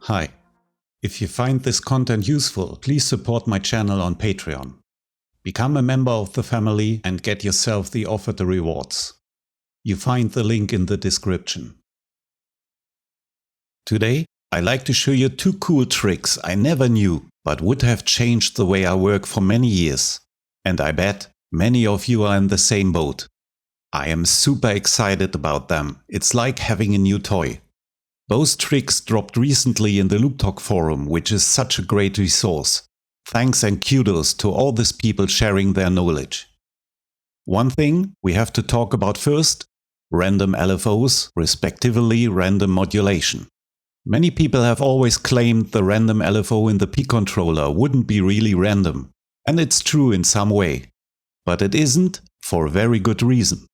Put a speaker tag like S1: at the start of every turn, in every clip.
S1: Hi. If you find this content useful, please support my channel on Patreon. Become a member of the family and get yourself the offered rewards. You find the link in the description. Today, I like to show you two cool tricks I never knew, but would have changed the way I work for many years. And I bet many of you are in the same boat. I am super excited about them. It's like having a new toy. Both tricks dropped recently in the Loop Talk forum, which is such a great resource. Thanks and kudos to all these people sharing their knowledge. One thing we have to talk about first: random LFOs, respectively random modulation. Many people have always claimed the random LFO in the P controller wouldn't be really random. And it's true in some way. But it isn't, for a very good reason.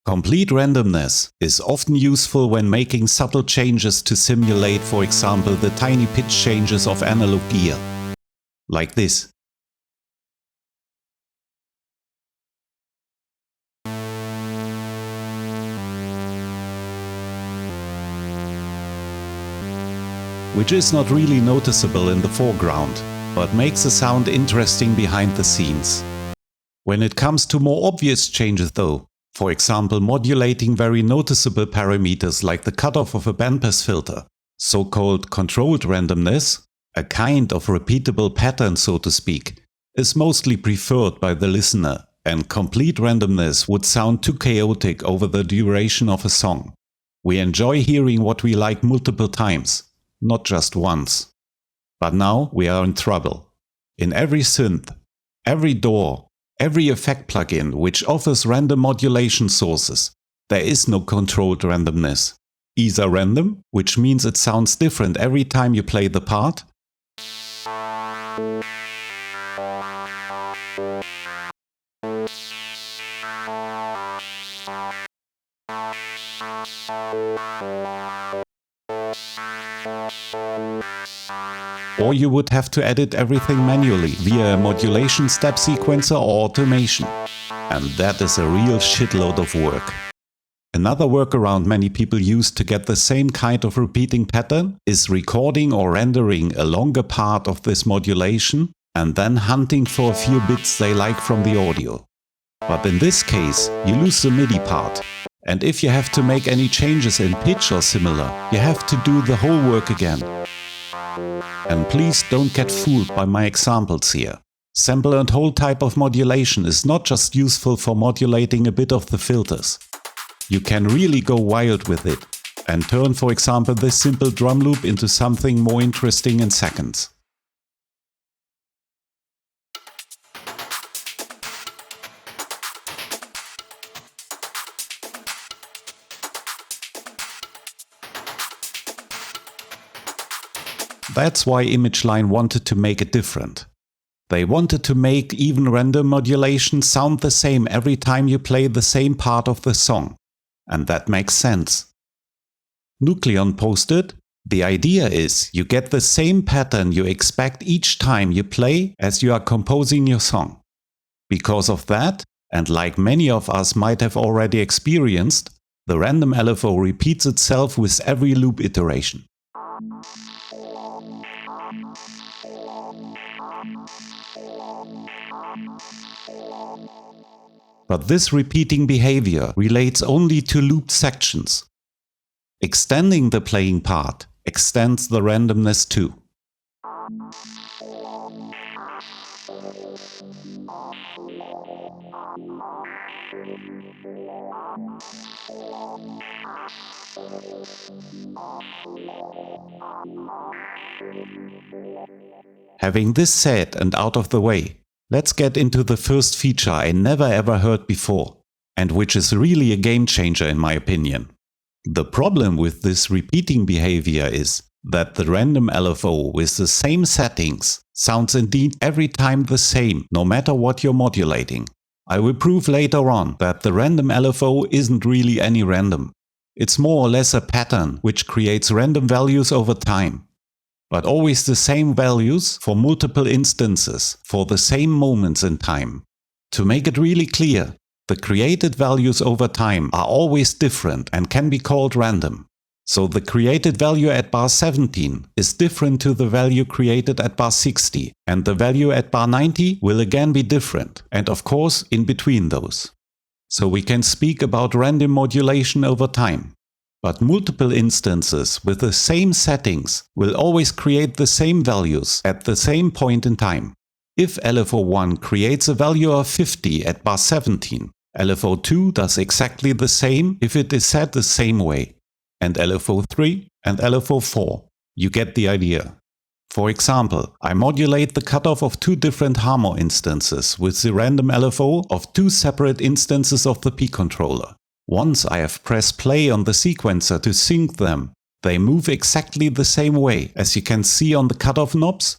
S1: Complete randomness is often useful when making subtle changes to simulate, for example, the tiny pitch changes of analog gear. Like this. Which is not really noticeable in the foreground, but makes the sound interesting behind the scenes. When it comes to more obvious changes though, for example modulating very noticeable parameters like the cutoff of a bandpass filter, so-called controlled randomness, a kind of repeatable pattern so to speak, is mostly preferred by the listener, and complete randomness would sound too chaotic over the duration of a song. We enjoy hearing what we like multiple times, not just once. But now we are in trouble. In every synth, every DAW, every effect plugin which offers random modulation sources, there is no controlled randomness. Either random, which means it sounds different every time you play the part, or you would have to edit everything manually via a modulation step sequencer or automation. And that is a real shitload of work. Another workaround many people use to get the same kind of repeating pattern is recording or rendering a longer part of this modulation and then hunting for a few bits they like from the audio. But in this case, you lose the MIDI part. And if you have to make any changes in pitch or similar, you have to do the whole work again. And please don't get fooled by my examples here. Sample and hold type of modulation is not just useful for modulating a bit of the filters. You can really go wild with it and turn, for example, this simple drum loop into something more interesting in seconds. That's why ImageLine wanted to make it different. They wanted to make even random modulation sound the same every time you play the same part of the song. And that makes sense. Nucleon posted, the idea is you get the same pattern you expect each time you play as you are composing your song. Because of that, and like many of us might have already experienced, the random LFO repeats itself with every loop iteration. But this repeating behavior relates only to looped sections. Extending the playing part extends the randomness too. Having this said and out of the way, let's get into the first feature I never ever heard before, and which is really a game changer in my opinion. The problem with this repeating behavior is that the random LFO with the same settings sounds indeed every time the same, no matter what you're modulating. I will prove later on that the random LFO isn't really any random. It's more or less a pattern which creates random values over time. But always the same values for multiple instances, for the same moments in time. To make it really clear, the created values over time are always different and can be called random. So the created value at bar 17 is different to the value created at bar 60, and the value at bar 90 will again be different, and of course in between those. So we can speak about random modulation over time. But multiple instances with the same settings will always create the same values at the same point in time. If LFO1 creates a value of 50 at bar 17, LFO2 does exactly the same if it is set the same way, and LFO3 and LFO4. You get the idea. For example, I modulate the cutoff of two different H.a.R.M.O. instances with the random LFO of two separate instances of the P controller. Once I have pressed play on the sequencer to sync them, they move exactly the same way, as you can see on the cutoff knobs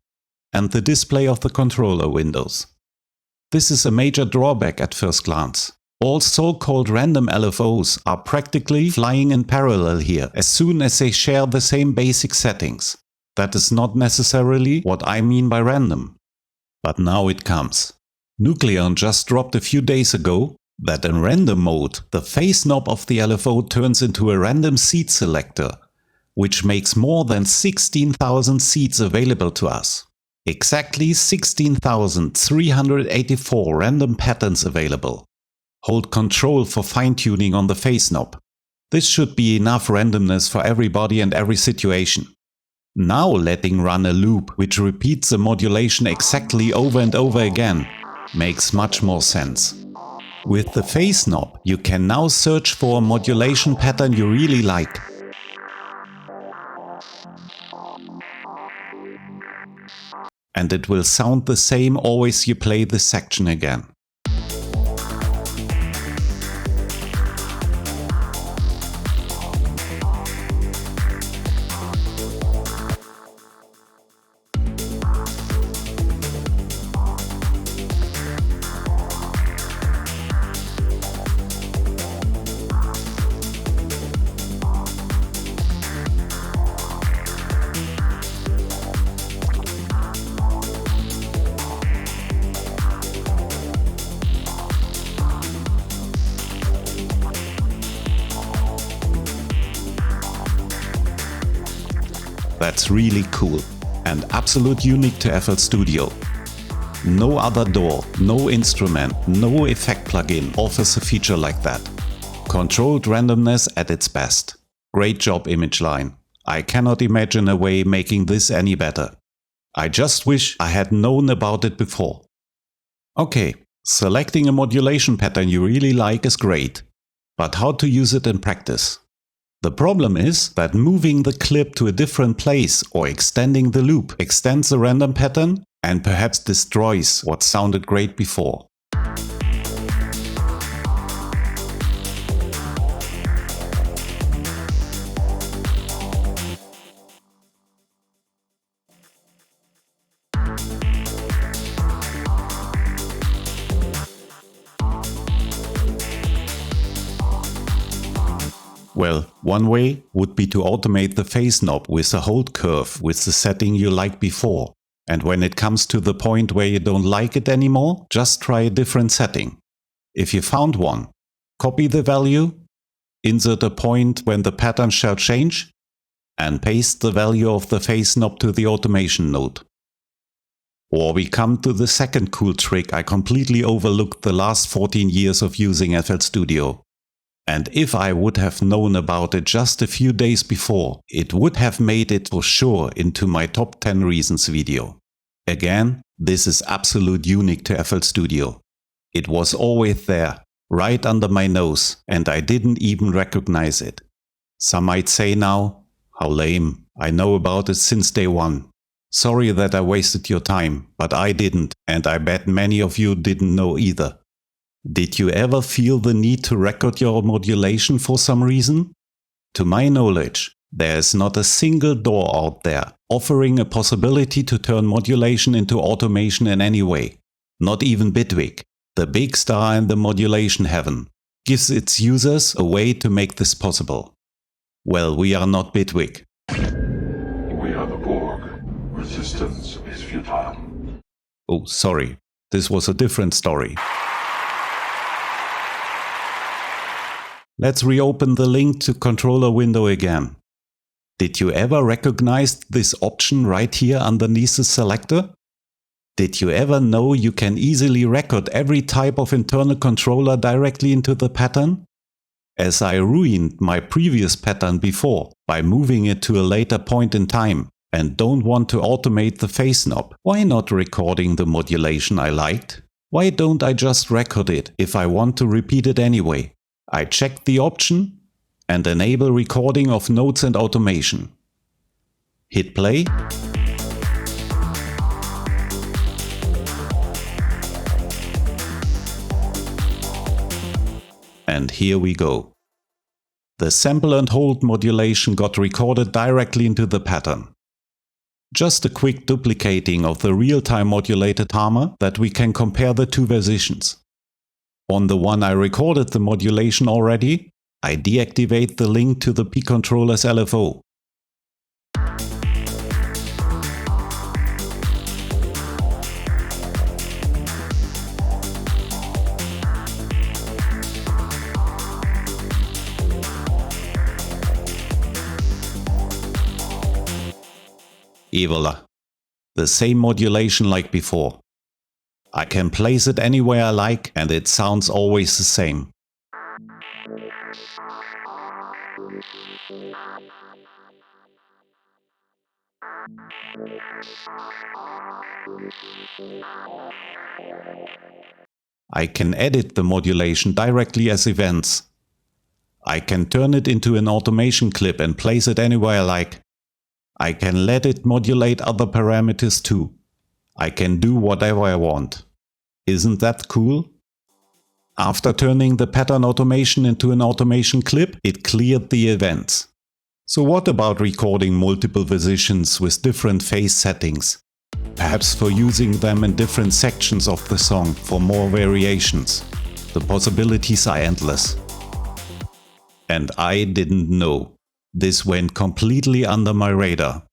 S1: and the display of the controller windows. This is a major drawback at first glance. All so-called random LFOs are practically flying in parallel here as soon as they share the same basic settings. That is not necessarily what I mean by random. But now it comes. Nucleon just dropped a few days ago that in random mode the phase knob of the LFO turns into a random seed selector, which makes more than 16,000 seeds available to us. Exactly 16,384 random patterns available. Hold Control for fine-tuning on the phase knob. This should be enough randomness for everybody and every situation. Now letting run a loop which repeats the modulation exactly over and over again makes much more sense. With the phase knob, you can now search for a modulation pattern you really like. And it will sound the same always you play this section again. That's really cool and absolute unique to FL Studio. No other DAW, no instrument, no effect plugin offers a feature like that. Controlled randomness at its best. Great job, ImageLine. I cannot imagine a way making this any better. I just wish I had known about it before. Okay, selecting a modulation pattern you really like is great, but how to use it in practice? The problem is that moving the clip to a different place or extending the loop extends the random pattern and perhaps destroys what sounded great before. Well, one way would be to automate the phase knob with a hold curve with the setting you liked before. And when it comes to the point where you don't like it anymore, just try a different setting. If you found one, copy the value, insert a point when the pattern shall change, and paste the value of the phase knob to the automation node. Or we come to the second cool trick I completely overlooked the last 14 years of using FL Studio. And if I would have known about it just a few days before, it would have made it for sure into my top 10 reasons video. Again, this is absolute unique to FL Studio. It was always there, right under my nose, and I didn't even recognize it. Some might say now, how lame, I know about it since day one. Sorry that I wasted your time, but I didn't, and I bet many of you didn't know either. Did you ever feel the need to record your modulation for some reason? To my knowledge, there is not a single DAW out there offering a possibility to turn modulation into automation in any way. Not even Bitwig, the big star in the modulation heaven, gives its users a way to make this possible. Well, we are not Bitwig.
S2: We are the Borg. Resistance is futile.
S1: Oh, sorry. This was a different story. Let's reopen the link to controller window again. Did you ever recognize this option right here underneath the selector? Did you ever know you can easily record every type of internal controller directly into the pattern? As I ruined my previous pattern before by moving it to a later point in time and don't want to automate the phase knob, why not recording the modulation I liked? Why don't I just record it if I want to repeat it anyway? I checked the option and enable recording of notes and automation. Hit play. And here we go. The sample and hold modulation got recorded directly into the pattern. Just a quick duplicating of the real-time modulated hammer that we can compare the two versions. On the one I recorded the modulation already, I deactivate the link to the P-controller's LFO. Et voila. The same modulation like before. I can place it anywhere I like and it sounds always the same. I can edit the modulation directly as events. I can turn it into an automation clip and place it anywhere I like. I can let it modulate other parameters too. I can do whatever I want. Isn't that cool? After turning the pattern automation into an automation clip, it cleared the events. So what about recording multiple versions with different phase settings? Perhaps for using them in different sections of the song for more variations. The possibilities are endless. And I didn't know. This went completely under my radar.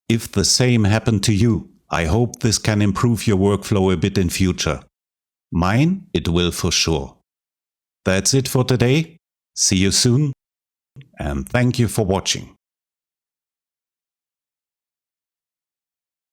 S1: If the same happened to you, I hope this can improve your workflow a bit in future. Mine, it will for sure. That's it for today. See you soon, and thank you for watching.